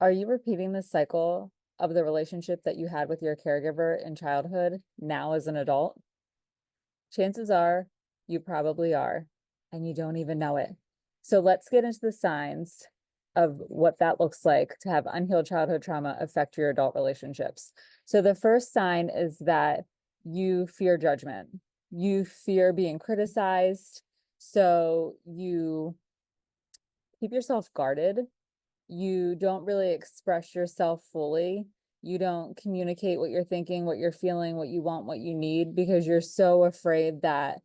Are you repeating the cycle of the relationship that you had with your caregiver in childhood now as an adult? Chances are you probably are, and you don't even know it. So let's get into the signs of what that looks like to have unhealed childhood trauma affect your adult relationships. So the first sign is that you fear judgment. You fear being criticized. So you keep yourself guarded. You don't really express yourself fully. You don't communicate what you're thinking, what you're feeling, what you want, what you need, because you're so afraid that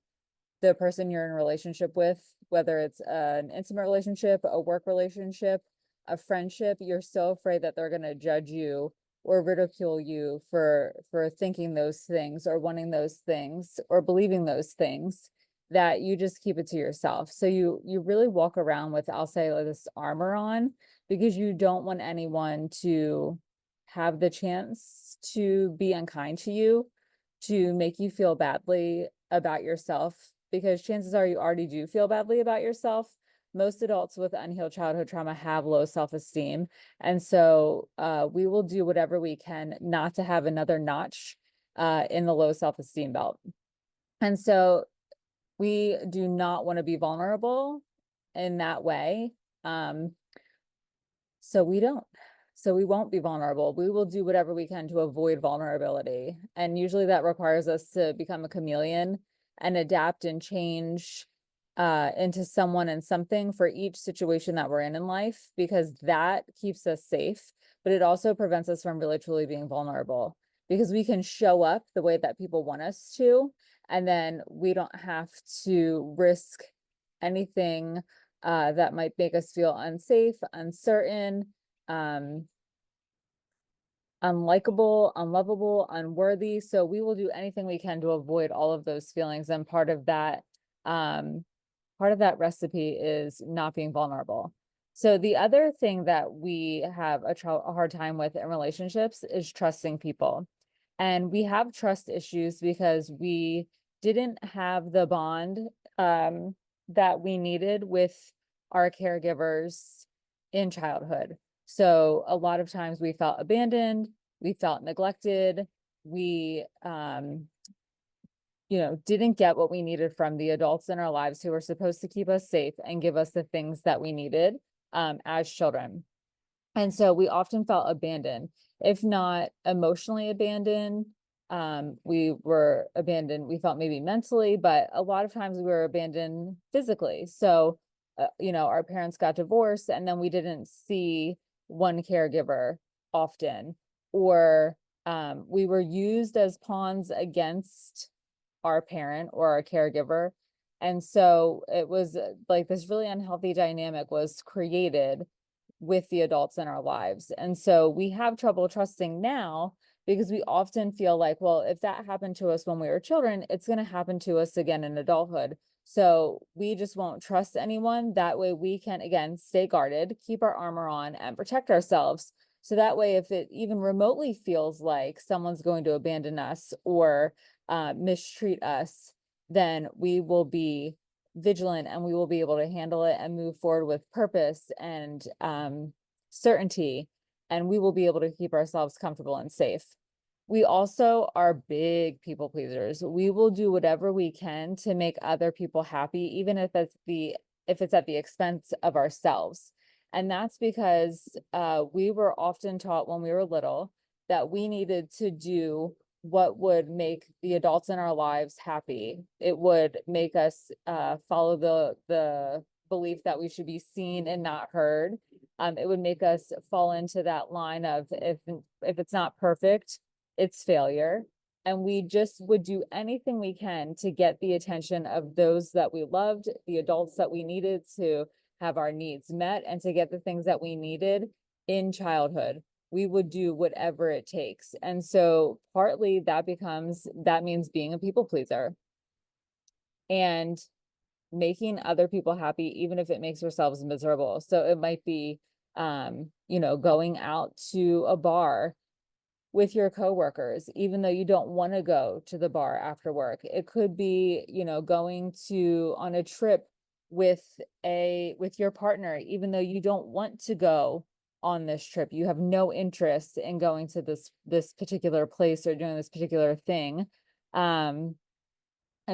the person you're in a relationship with, whether it's an intimate relationship, a work relationship, a friendship, you're so afraid that they're going to judge you or ridicule you for thinking those things or wanting those things or believing those things, that you just keep it to yourself. So you really walk around with, I'll say, like, this armor on, because you don't want anyone to have the chance to be unkind to you, to make you feel badly about yourself, because chances are you already do feel badly about yourself. Most adults with unhealed childhood trauma have low self-esteem. And so we will do whatever we can not to have another notch in the low self-esteem belt. And so we do not want to be vulnerable in that way. Um, so we don't. So we won't be vulnerable. We will do whatever we can to avoid vulnerability. And usually that requires us to become a chameleon and adapt and change into someone and something for each situation that we're in life, because that keeps us safe, but it also prevents us from really truly being vulnerable, because we can show up the way that people want us to, and then we don't have to risk anything that might make us feel unsafe, uncertain, um, unlikable, unlovable, unworthy. So we will do anything we can to avoid all of those feelings. And part of that recipe is not being vulnerable. So the other thing that we have a hard time with in relationships is trusting people. And we have trust issues because we didn't have the bond that we needed with our caregivers in childhood. So a lot of times we felt abandoned, we felt neglected, we didn't get what we needed from the adults in our lives who were supposed to keep us safe and give us the things that we needed as children. And so we often felt abandoned, if not emotionally abandoned. We were abandoned, we felt maybe mentally, but a lot of times we were abandoned physically. So, our parents got divorced and then we didn't see one caregiver often, or we were used as pawns against our parent or our caregiver. And so it was like this really unhealthy dynamic was created with the adults in our lives. And so we have trouble trusting now, because we often feel like, well, if that happened to us when we were children, it's going to happen to us again in adulthood. So we just won't trust anyone. That way we can, again, stay guarded, keep our armor on, and protect ourselves. So that way, if it even remotely feels like someone's going to abandon us or mistreat us, then we will be vigilant and we will be able to handle it and move forward with purpose and certainty, and we will be able to keep ourselves comfortable and safe. We also are big people pleasers. We will do whatever we can to make other people happy, even if it's at the expense of ourselves. And that's because we were often taught when we were little that we needed to do what would make the adults in our lives happy. It would make us follow the belief that we should be seen and not heard. It would make us fall into that line of if it's not perfect, it's failure. And we just would do anything we can to get the attention of those that we loved, the adults that we needed to have our needs met and to get the things that we needed in childhood. We would do whatever it takes. And so partly that means being a people pleaser and making other people happy, even if it makes ourselves miserable. So it might be, going out to a bar with your coworkers, even though you don't want to go to the bar after work. It could be, going on a trip with your partner, even though you don't want to go on this trip. You have no interest in going to this particular place or doing this particular thing. And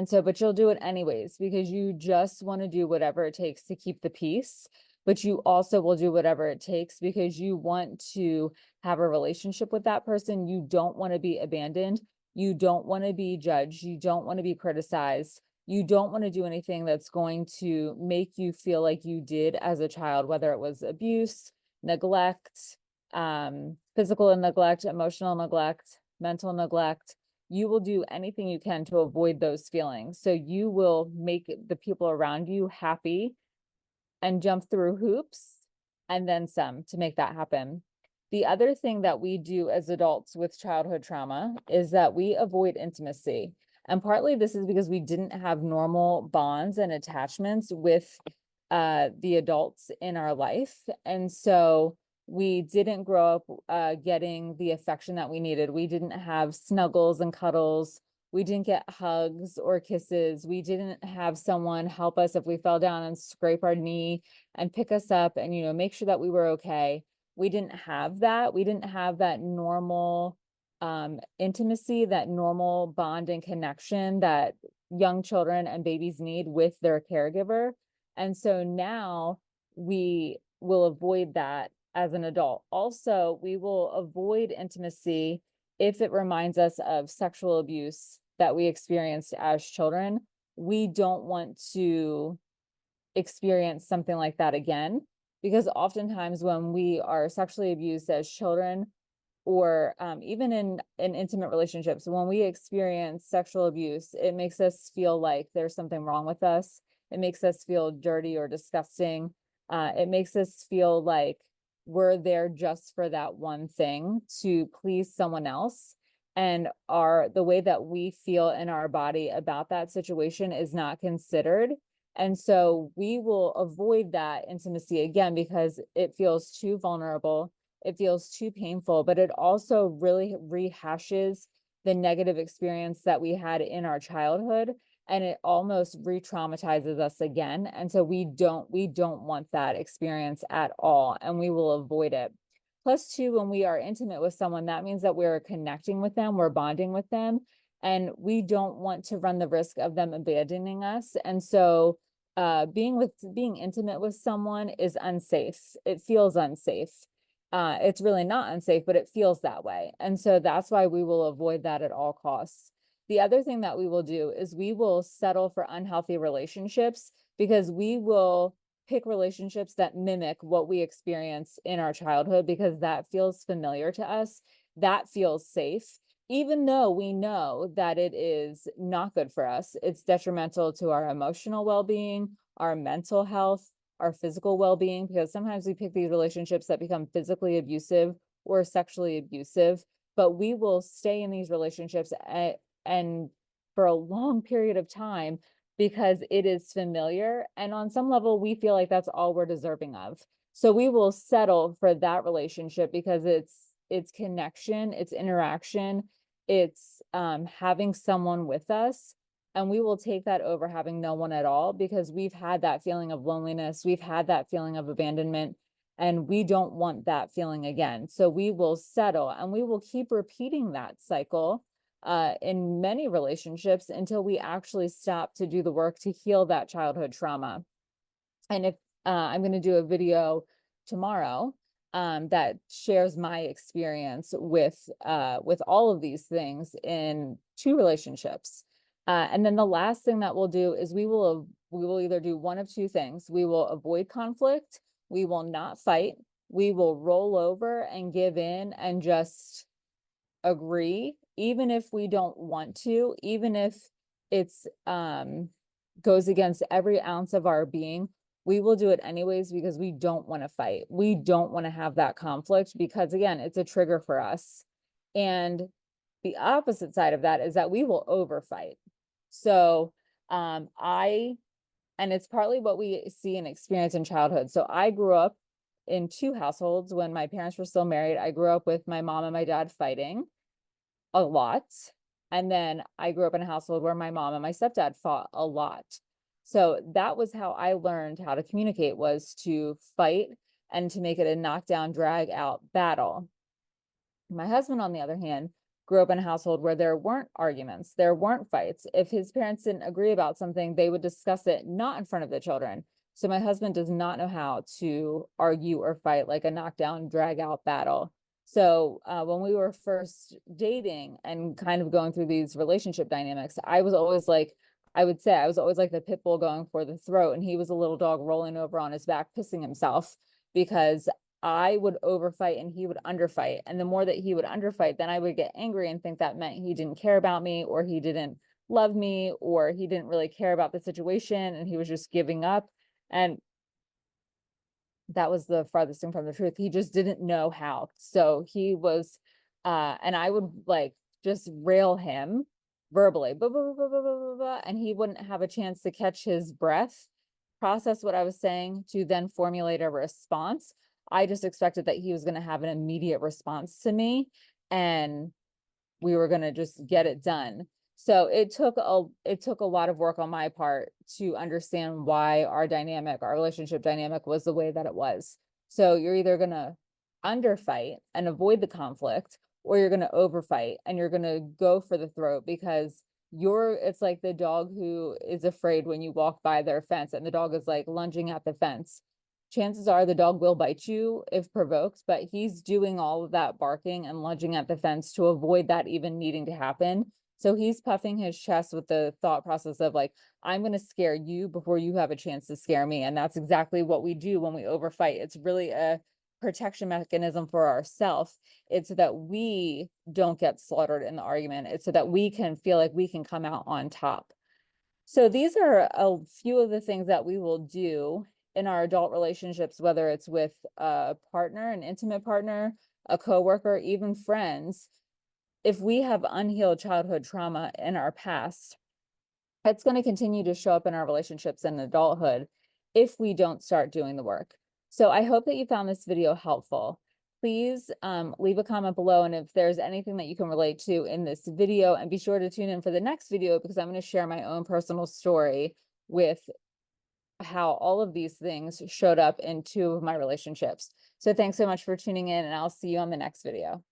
so, but you'll do it anyways because you just want to do whatever it takes to keep the peace, but you also will do whatever it takes because you want to have a relationship with that person. You don't want to be abandoned. You don't want to be judged. You don't want to be criticized. You don't want to do anything that's going to make you feel like you did as a child, whether it was abuse, neglect, physical neglect, emotional neglect, mental neglect. You will do anything you can to avoid those feelings. So you will make the people around you happy and jump through hoops and then some to make that happen. The other thing that we do as adults with childhood trauma is that we avoid intimacy. And partly this is because we didn't have normal bonds and attachments with the adults in our life. And so we didn't grow up getting the affection that we needed. We didn't have snuggles and cuddles. We didn't get hugs or kisses. We didn't have someone help us if we fell down and scrape our knee and pick us up and, make sure that we were okay. We didn't have that. We didn't have that normal intimacy, that normal bond and connection that young children and babies need with their caregiver. And so now we will avoid that as an adult. Also, we will avoid intimacy if it reminds us of sexual abuse that we experienced as children. We don't want to experience something like that again, because oftentimes when we are sexually abused as children, or even in intimate relationships, when we experience sexual abuse, it makes us feel like there's something wrong with us. It makes us feel dirty or disgusting. It makes us feel like we're there just for that one thing, to please someone else. And the way that we feel in our body about that situation is not considered. And so we will avoid that intimacy again because it feels too vulnerable. It feels too painful, but it also really rehashes the negative experience that we had in our childhood, and it almost re-traumatizes us again. And so we don't want that experience at all, and we will avoid it. Plus, too, when we are intimate with someone, that means that we're connecting with them, we're bonding with them, and we don't want to run the risk of them abandoning us. And so being intimate with someone is unsafe. It feels unsafe. It's really not unsafe, but it feels that way. And so that's why we will avoid that at all costs. The other thing that we will do is we will settle for unhealthy relationships because we will pick relationships that mimic what we experienced in our childhood because that feels familiar to us. That feels safe, even though we know that it is not good for us. It's detrimental to our emotional well-being, our mental health, our physical well-being, because sometimes we pick these relationships that become physically abusive or sexually abusive, but we will stay in these relationships and for a long period of time because it is familiar. And on some level, we feel like that's all we're deserving of. So we will settle for that relationship because it's connection, it's interaction, it's having someone with us. And we will take that over having no one at all because we've had that feeling of loneliness. We've had that feeling of abandonment, and we don't want that feeling again. So we will settle and we will keep repeating that cycle in many relationships until we actually stop to do the work to heal that childhood trauma. And if I'm going to do a video tomorrow that shares my experience with all of these things in 2 relationships. And then the last thing that we'll do is we will either do one of 2 things. We will avoid conflict. We will not fight. We will roll over and give in and just agree, even if we don't want to, even if it's goes against every ounce of our being. We will do it anyways because we don't want to fight. We don't want to have that conflict because, again, it's a trigger for us. And the opposite side of that is that we will overfight. So and it's partly what we see and experience in childhood. So I grew up in 2 households when my parents were still married. I grew up with my mom and my dad fighting a lot. And then I grew up in a household where my mom and my stepdad fought a lot. So that was how I learned how to communicate, was to fight and to make it a knockdown, drag out battle. My husband, on the other hand, grew up in a household where there weren't arguments, there weren't fights. If his parents didn't agree about something, they would discuss it not in front of the children. So my husband does not know how to argue or fight like a knockdown, drag out battle. So when we were first dating and kind of going through these relationship dynamics, I was always like, I would say I was always like the pit bull going for the throat, and he was a little dog rolling over on his back, pissing himself because I would overfight and he would underfight. And the more that he would underfight, then I would get angry and think that meant he didn't care about me, or he didn't love me, or he didn't really care about the situation and he was just giving up. And that was the farthest thing from the truth. He just didn't know how. So he was, and I would like just rail him verbally, blah, blah, blah, blah, blah, blah, blah, and he wouldn't have a chance to catch his breath, process what I was saying, to then formulate a response. I just expected that he was going to have an immediate response to me and we were going to just get it done. So it took a lot of work on my part to understand why our relationship dynamic was the way that it was. So you're either going to underfight and avoid the conflict, or you're going to overfight and you're going to go for the throat, because it's like the dog who is afraid when you walk by their fence and the dog is like lunging at the fence. Chances are the dog will bite you if provoked, but he's doing all of that barking and lunging at the fence to avoid that even needing to happen. So he's puffing his chest with the thought process of like, I'm going to scare you before you have a chance to scare me. And that's exactly what we do when we overfight. It's really a protection mechanism for ourselves. It's so that we don't get slaughtered in the argument. It's so that we can feel like we can come out on top. So these are a few of the things that we will do in our adult relationships, whether it's with a partner, an intimate partner, a coworker, even friends. If we have unhealed childhood trauma in our past, it's going to continue to show up in our relationships in adulthood if we don't start doing the work. So I hope that you found this video helpful. Please leave a comment below, and if there's anything that you can relate to in this video, and be sure to tune in for the next video, because I'm going to share my own personal story with how all of these things showed up in 2 of my relationships. So thanks so much for tuning in, and I'll see you on the next video.